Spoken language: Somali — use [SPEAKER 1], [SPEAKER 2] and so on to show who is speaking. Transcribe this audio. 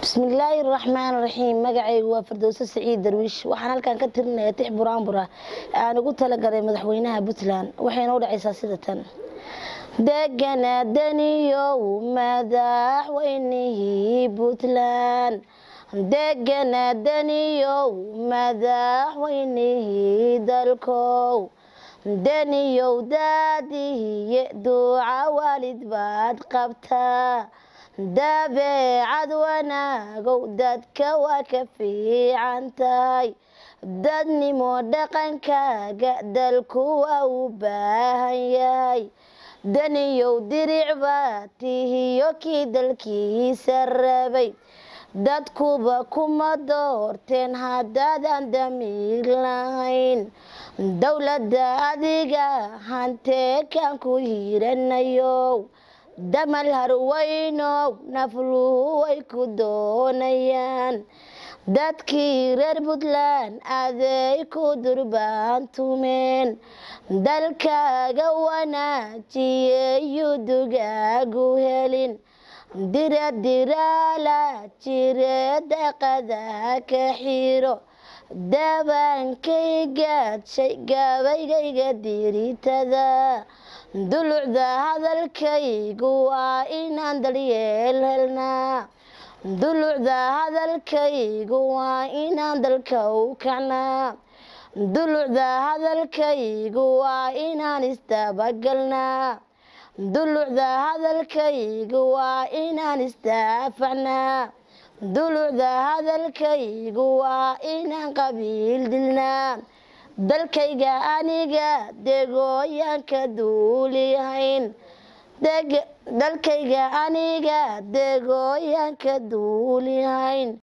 [SPEAKER 1] بسم الله الرحمن الرحيم مقعي وفردوس سعيد درويش waxaan halkan ka tirinayaa tix buraanbura aan ugu tala galay madaxweynaha Puntland waxayna u dhacaysaa sidatan deganadaniyo madaxweynihii Puntland deganadaniyo madaxweynihii dalkow daniyo daadiye duuca waalid baad qabtaa dabeecad wanaagow dadka waa ka fiican tahay dadnimo dhaqankaaga dalku waa u baahan yahay daniyow diric baad tihiyo kii dalkiisa rabay dadkuba kuma doorteen haddaadan damiir lahayn dowladda adiga hantee kan ku hiranayo damal harweynow nafluhu way ku doonayaan dadkii reer Puntland aday ku durbaantumeen dalkaaga wanaajiyeyu dugaagu helin diradiraala jire daqada ka xiro dabankaygaad shay gabaygayga diritada dulucda hadalkaygu waa inaan daryeel helnaa dulucda hadalkaygu waa inaan dalka u kacnaa dulucda hadalkaygu waa inaan isdabagalnaa dulucda hadalkaygu waa inaan isdaafacnaa dulucda hadalkaygu waa inaan qabiil dilnaa dalkayga aniga degooyanka duulihayn dalkayga aniga degooyanka duulihayn